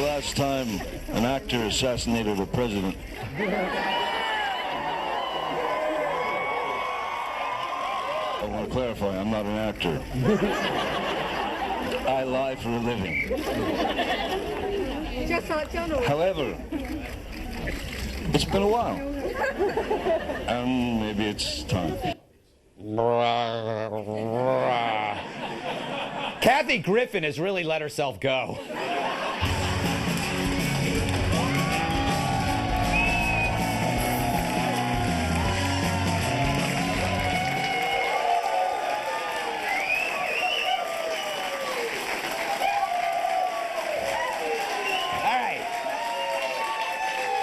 the last time an actor assassinated a president? I want to clarify, I'm not an actor. I lie for a living. However, it's been a while. And maybe it's time. Kathy Griffin has really let herself go.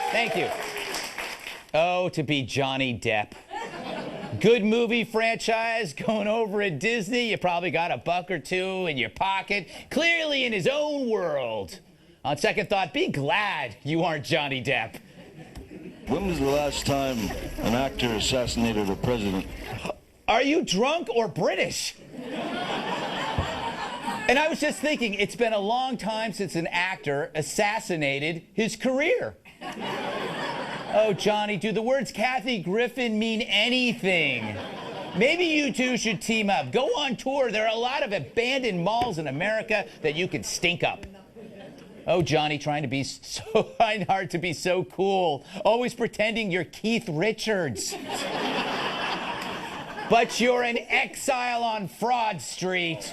Thank you. Oh, to be Johnny Depp. Good movie franchise going over at Disney. You probably got a buck or two in your pocket. Clearly in his own world. On second thought, be glad you aren't Johnny Depp. When was the last time an actor assassinated a president? Are you drunk or British? And I was just thinking, it's been a long time since an actor assassinated his career. Oh, Johnny, do the words Kathy Griffin mean anything? Maybe you two should team up. Go on tour. There are a lot of abandoned malls in America that you can stink up. Oh, Johnny, trying to be so hard to be so cool. Always pretending you're Keith Richards. But you're an exile on Fraud Street.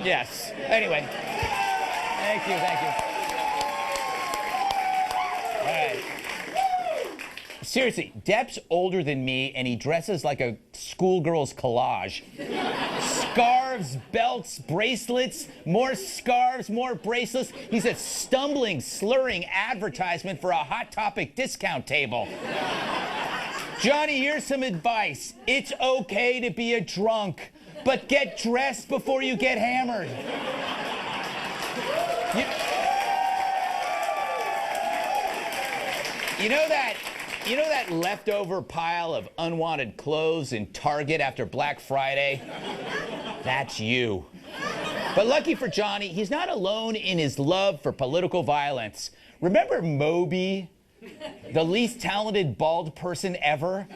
Yes. Anyway. Thank you, thank you. All right. Seriously, Depp's older than me, and he dresses like a schoolgirl's collage. Scarves, belts, bracelets, more scarves, more bracelets. He's a stumbling, slurring advertisement for a Hot Topic discount table. Johnny, here's some advice. It's okay to be a drunk, but get dressed before you get hammered. You know that leftover pile of unwanted clothes in Target after Black Friday? That's you. But lucky for Johnny, he's not alone in his love for political violence. Remember Moby, the least talented bald person ever?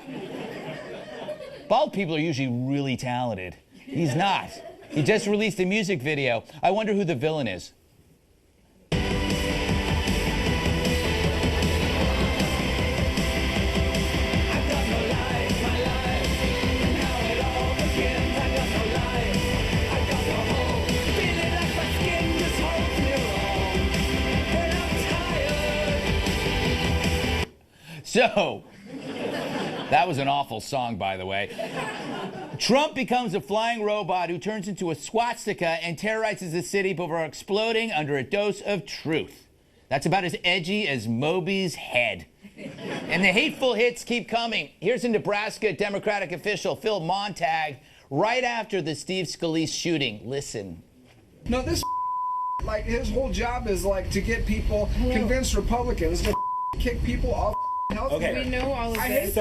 Bald people are usually really talented. He's not. He just released a music video. I wonder who the villain is. So, that was an awful song, by the way. Trump becomes a flying robot who turns into a swastika and terrorizes the city before exploding under a dose of truth. That's about as edgy as Moby's head. And the hateful hits keep coming. Here's a Nebraska Democratic official, Phil Montag, right after the Steve Scalise shooting. Listen. No, this like his whole job is like to get people, convince Republicans to kick people off health care. Okay. We know all of this.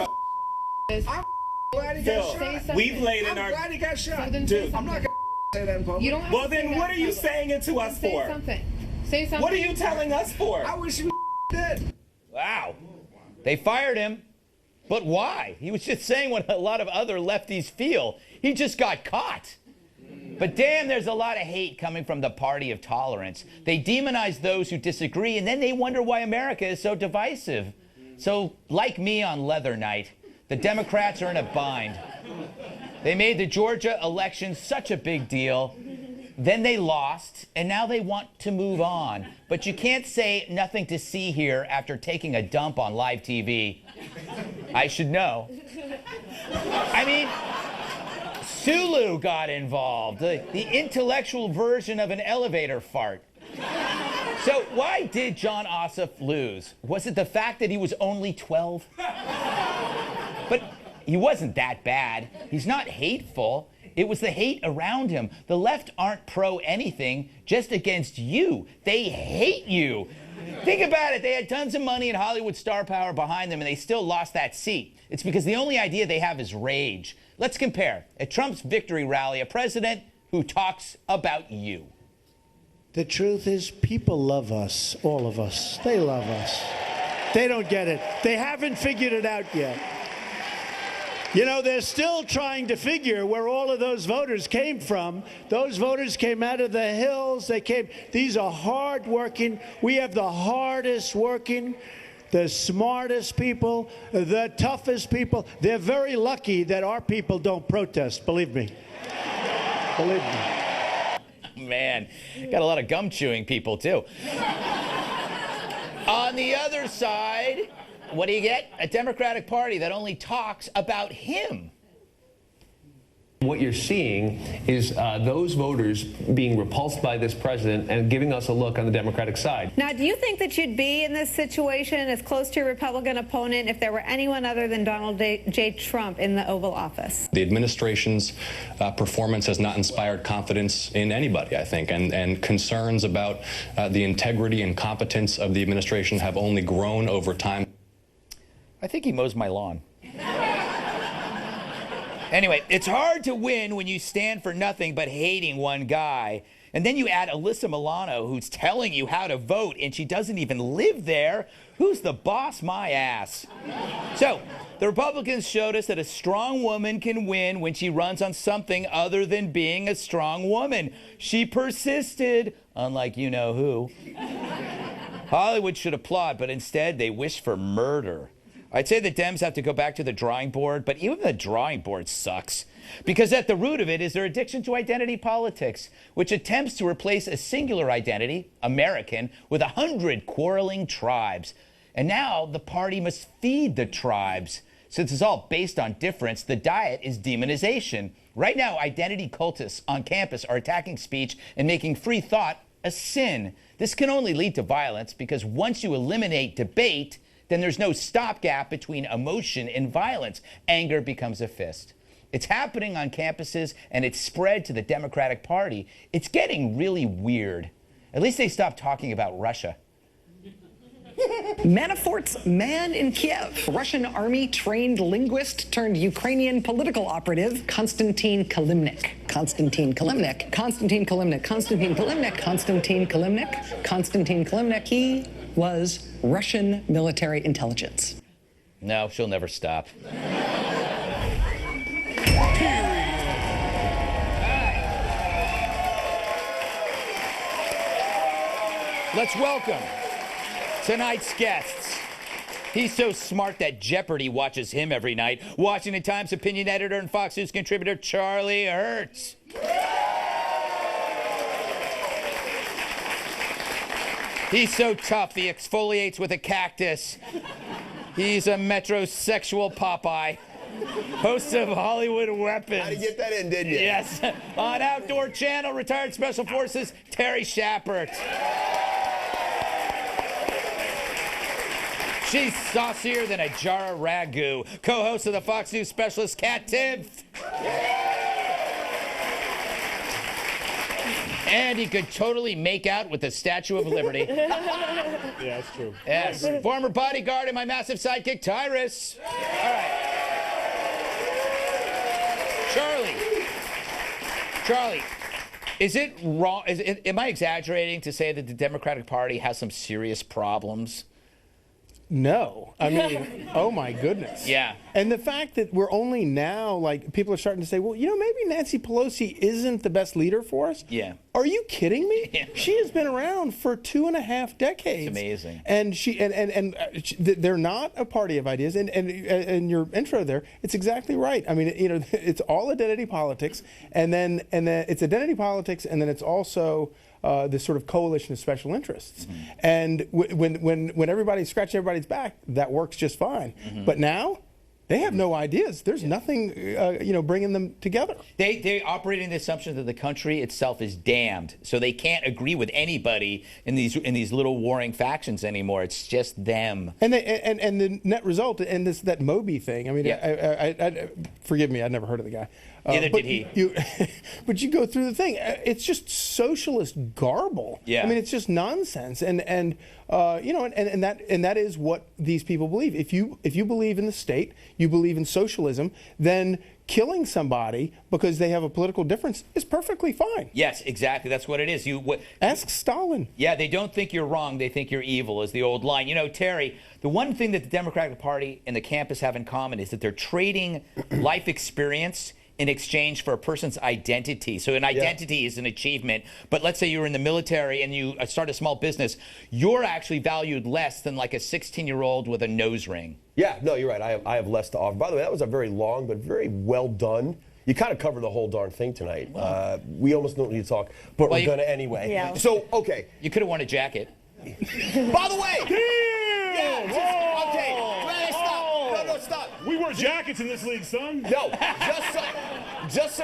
I'm glad he got shot. We've laid in I'm glad he got shot. So Dude, I'm not gonna say that in public. You don't have well, then what are you saying it to us for? Say something. Say something. What are you telling us for? I wish he was dead. Wow. They fired him. But why? He was just saying what a lot of other lefties feel. He just got caught. But damn, there's a lot of hate coming from the party of tolerance. They demonize those who disagree, and then they wonder why America is so divisive. So, like me on Leather Night, the Democrats are in a bind. They made the Georgia election such a big deal. Then they lost, and now they want to move on. But you can't say nothing to see here after taking a dump on live TV. I should know. I mean, Sulu got involved, the intellectual version of an elevator fart. So why did John Ossoff lose? Was it the fact that he was only 12? But he wasn't that bad. He's not hateful. It was the hate around him. The left aren't pro anything, just against you. They hate you. Think about it. They had tons of money and Hollywood star power behind them, and they still lost that seat. It's because the only idea they have is rage. Let's compare. At Trump's victory rally, a president who talks about you. The truth is, people love us, all of us. They love us. They don't get it. They haven't figured it out yet. You know, they're still trying to figure where all of those voters came from. Those voters came out of the hills. These are hard-working. We have the hardest working, the smartest people, the toughest people. They're very lucky that our people don't protest, believe me. Believe me. Man, got a lot of gum chewing people too. On the other side, what do you get? A Democratic Party that only talks about him. What you're seeing is those voters being repulsed by this president and giving us a look on the Democratic side. Now, do you think that you'd be in this situation as close to your Republican opponent if there were anyone other than Donald J. Trump in the Oval Office? The administration's performance has not inspired confidence in anybody, I think, and concerns about the integrity and competence of the administration have only grown over time. I think he mows my lawn. Anyway, it's hard to win when you stand for nothing but hating one guy. And then you add Alyssa Milano, who's telling you how to vote, and she doesn't even live there. Who's the boss? My ass. So, the Republicans showed us that a strong woman can win when she runs on something other than being a strong woman. She persisted, unlike you-know-who. Hollywood should applaud, but instead they wish for murder. I'd say the Dems have to go back to the drawing board, but even the drawing board sucks. Because at the root of it is their addiction to identity politics, which attempts to replace a singular identity, American, with 100 quarreling tribes. And now the party must feed the tribes. Since it's all based on difference, the diet is demonization. Right now, identity cultists on campus are attacking speech and making free thought a sin. This can only lead to violence because once you eliminate debate, then there's no stopgap between emotion and violence. Anger becomes a fist. It's happening on campuses, and it's spread to the Democratic Party. It's getting really weird. At least they stopped talking about Russia. Manafort's man in Kiev, Russian army-trained linguist turned Ukrainian political operative, Konstantin Kilimnik. Konstantin Kilimnik. Konstantin Kilimnik. Konstantin Kilimnik. Konstantin Kilimnik. Konstantin Kilimnik. He was Russian military intelligence. No, she'll never stop. Let's welcome tonight's guests. He's so smart that Jeopardy watches him every night. Washington Times opinion editor and Fox News contributor Charlie Hertz. He's so tough, he exfoliates with a cactus. He's a metrosexual Popeye. Host of Hollywood Weapons. How'd you get that in, didn't you? Yes. On Outdoor Channel, retired Special Forces, Terry Schappert. She's saucier than a jar of ragu. Co-host of the Fox News specialist, Kat Timpf. And he could totally make out with the Statue of Liberty. Yeah, that's true. Yes. Former bodyguard and my massive sidekick, Tyrus. All right. Charlie, is it wrong? Am I exaggerating to say that the Democratic Party has some serious problems? No. I mean, oh my goodness. Yeah. And the fact that we're only now, like, people are starting to say, well, you know, maybe Nancy Pelosi isn't the best leader for us. Yeah. Are you kidding me? Yeah. She has been around for 2.5 decades. It's amazing. And they're not a party of ideas. And your intro there, it's exactly right. I mean, you know, it's all identity politics, and then it's identity politics, and then it's also this sort of coalition of special interests. Mm-hmm. And when everybody scratches everybody's back, that works just fine. Mm-hmm. But now, they have no ideas. There's nothing, bringing them together. They operate in the assumption that the country itself is damned, so they can't agree with anybody in these little warring factions anymore. It's just them. And the net result, and that Moby thing. I mean, yeah. I forgive me, I'd never heard of the guy. Neither did he. But you go through the thing. It's just socialist garble. Yeah. I mean, it's just nonsense. And that is what these people believe. If you believe in the state, you believe in socialism, then killing somebody because they have a political difference is perfectly fine. Yes, exactly. That's what it is. Ask Stalin. Yeah, they don't think you're wrong. They think you're evil is the old line. You know, Terry, the one thing that the Democratic Party and the campus have in common is that they're trading life experience in exchange for a person's identity. So an identity is an achievement, but let's say you're in the military and you start a small business, you're actually valued less than like a 16-year-old with a nose ring. Yeah, no, you're right. I have less to offer. By the way, that was a very long but very well done. You kind of covered the whole darn thing tonight. We almost don't need to talk, but we're going to anyway. Yeah. So, okay. You could have worn a jacket. By the way! Okay, stop. No, stop. We wear jackets in this league, son. No, just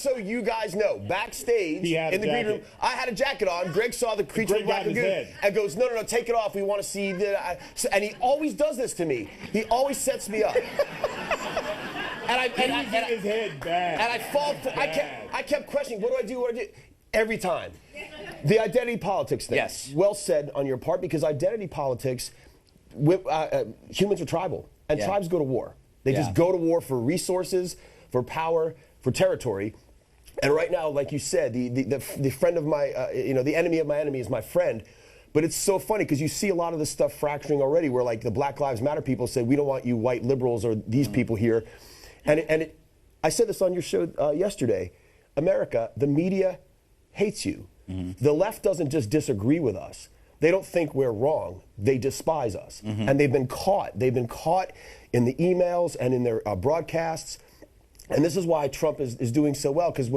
so you guys know, backstage in the green room, I had a jacket on. Greg saw the creature of Black Lagoon and goes, no, take it off. We want to see and he always does this to me. He always sets me up. And his head bad. And I fall. I kept questioning, what do I do? Every time. The identity politics thing. Yes. Well said on your part, because identity politics, humans are tribal, and tribes go to war. They just go to war for resources, for power, for territory. And right now, like you said, the friend of my, the enemy of my enemy is my friend. But it's so funny because you see a lot of this stuff fracturing already, where like the Black Lives Matter people say, we don't want you white liberals or these people here. I said this on your show yesterday. America, the media hates you. The left doesn't just disagree with us. They don't think we're wrong. They despise us. And they've been caught. They've been caught in the emails and in their broadcasts. And this is why Trump is doing so well. Because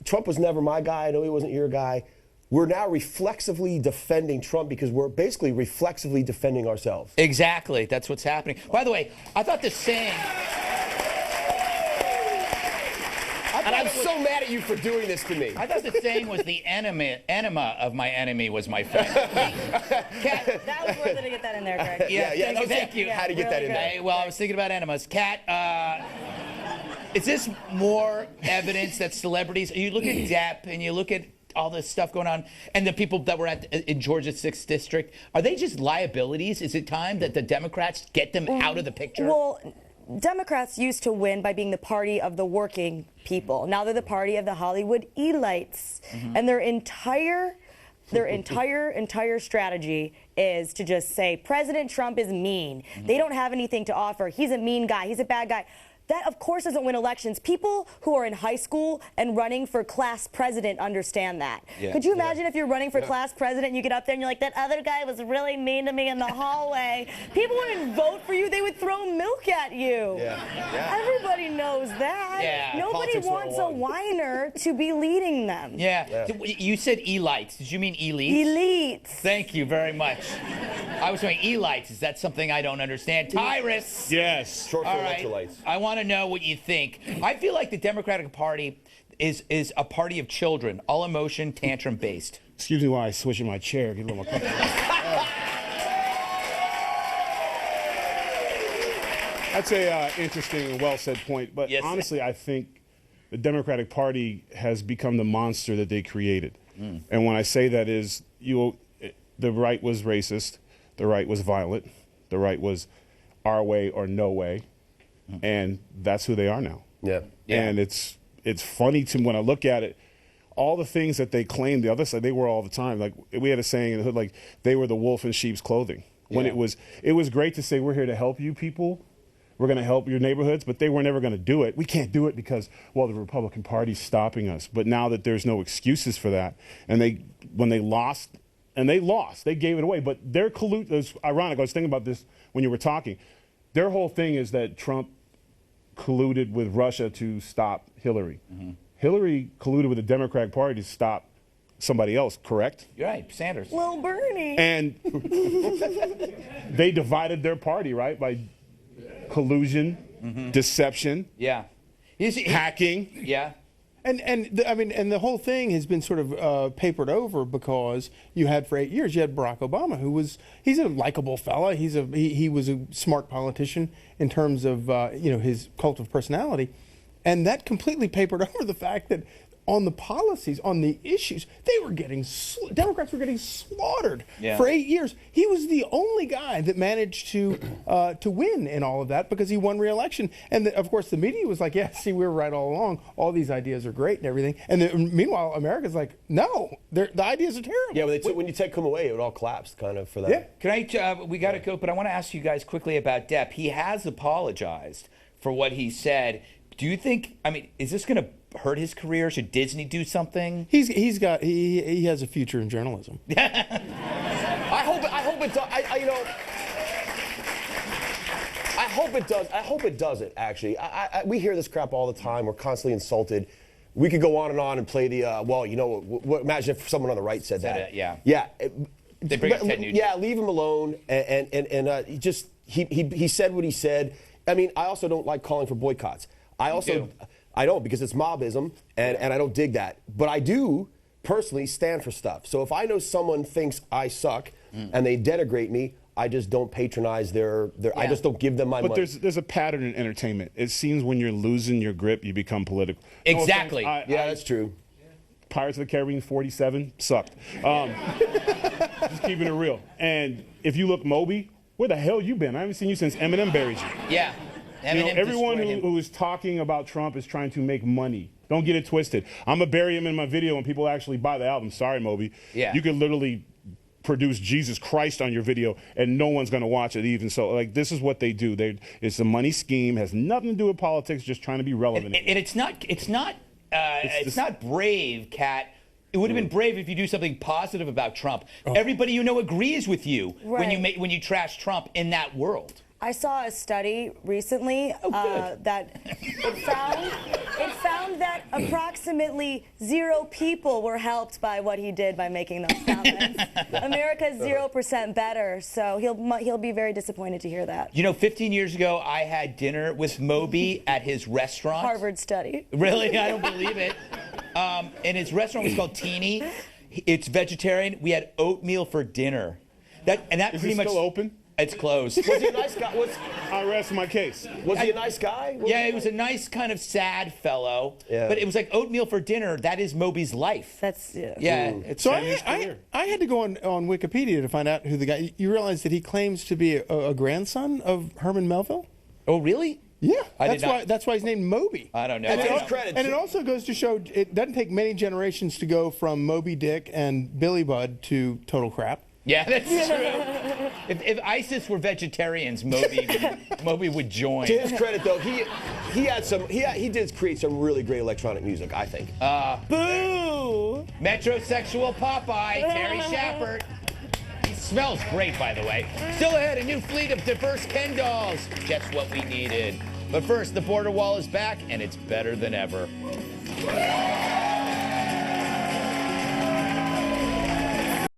Trump was never my guy. I know he wasn't your guy. We're now reflexively defending Trump because we're basically reflexively defending ourselves. Exactly. That's what's happening. By the way, I thought the saying... And I'm so mad at you for doing this to me. I thought the saying was the enema of my enemy was my friend. That was worth it to get that in there, Greg. Thank you. How to get that in there? Well, I was thinking about enemas. Kat, is this more evidence that celebrities, you look at Depp and you look at all this stuff going on, and the people that were in Georgia's 6th district, are they just liabilities? Is it time that the Democrats get them out of the picture? Well, Democrats used to win by being the party of the working people. Now they're the party of the Hollywood elites. And their entire strategy is to just say, President Trump is mean. They don't have anything to offer. He's a mean guy. He's a bad guy. That, of course, doesn't win elections. People who are in high school and running for class president understand that. Could you imagine if you're running for class president and you get up there and you're like, that other guy was really mean to me in the hallway. People wouldn't vote for you. They would throw milk at you. Everybody knows that. Nobody wants a whiner to be leading them. You said elites. Did you mean elites? Elites. Thank you very much. I was saying elites. Is that something I don't understand? Tyrus. Yes. Short for electrolytes. I want to know what you think. I feel like the Democratic Party is a party of children, all emotion, tantrum based. Excuse me while I switch in my chair. Get a little more comfortable. That's a interesting and well said point. But honestly, I think the Democratic Party has become the monster that they created. And when I say that is, the right was racist, the right was violent, the right was our way or no way. And that's who they are now. And it's funny to me when I look at it, all the things that they claimed the other side, they were all the time. Like we had a saying in the hood, like they were the wolf in sheep's clothing. When it was great to say, we're here to help you people. We're going to help your neighborhoods, but they were never going to do it. We can't do it because, well, the Republican Party's stopping us. But now that there's no excuses for that, and when they lost, they gave it away. But their collude, it was ironic. I was thinking about this when you were talking. Their whole thing is that Trump colluded with Russia to stop Hillary. Hillary colluded with the Democratic Party to stop somebody else, correct? You're right, Sanders. Well, Bernie. And they divided their party, right, by collusion, deception, hacking. And the whole thing has been sort of papered over because you had for 8 years, you had Barack Obama, he's a likable fella. He was a smart politician in terms of his cult of personality. And that completely papered over the fact that on the policies, on the issues, Democrats were getting slaughtered for 8 years. He was the only guy that managed to win in all of that because he won re-election. And of course, the media was like, "Yeah, see, we were right all along. All these ideas are great and everything." And meanwhile, America's like, "No, the ideas are terrible." Yeah, when you take him away, it would all collapse, kind of for that. Yeah. Can I? We got to go, but I want to ask you guys quickly about Depp. He has apologized for what he said. Do you think? I mean, is this going to hurt his career? Should Disney do something? He has a future in journalism. I hope it does. I hope it doesn't. Actually, we hear this crap all the time. We're constantly insulted. We could go on and play the imagine if someone on the right said that. Yeah. Yeah. They bring up Ted Nugent. Yeah, leave him alone. And he said what he said. I mean, I also don't like calling for boycotts. I don't, because it's mobism, and I don't dig that. But I do personally stand for stuff. So if I know someone thinks I suck and they denigrate me, I just don't patronize their I just don't give them my money. But there's a pattern in entertainment. It seems when you're losing your grip, you become political. Exactly. That's true. Pirates of the Caribbean 47 sucked. Just keeping it real. And if you look, Moby, where the hell you been? I haven't seen you since Eminem buried you. Yeah. Everyone who is talking about Trump is trying to make money. Don't get it twisted. I'm going to bury him in my video when people actually buy the album. Sorry, Moby. Yeah. You could literally produce Jesus Christ on your video and no one's going to watch it even. So, like, this is what they do. It's a money scheme, has nothing to do with politics, just trying to be relevant. And it's not brave, Kat. It would have been brave if you do something positive about Trump. Everybody you know agrees with you when you trash Trump in that world. I saw a study recently that it found that approximately 0 people were helped by what he did by making those comments. America's 0% better, so he'll be very disappointed to hear that. You know, 15 years ago, I had dinner with Moby at his restaurant. Harvard study. Really? I don't believe it. And his restaurant was called Teeny. It's vegetarian. We had oatmeal for dinner. Is pretty it much still open? It's closed. Was he a nice guy? I rest my case. Was he a nice guy? He was a nice kind of sad fellow. Yeah. But it was like oatmeal for dinner. That is Moby's life. So I had to go on Wikipedia to find out who the guy. You realize that he claims to be a grandson of Herman Melville? Oh, really? Yeah, that's why he's named Moby. I don't know. And it also goes to show it doesn't take many generations to go from Moby Dick and Billy Budd to total crap. Yeah, that's true. If ISIS were vegetarians, Moby would join. To his credit, though, he did create some really great electronic music, I think. Boo! Metrosexual Popeye, Terry Shepard. He smells great, by the way. Still ahead, a new fleet of diverse Ken dolls. Just what we needed. But first, the border wall is back, and it's better than ever.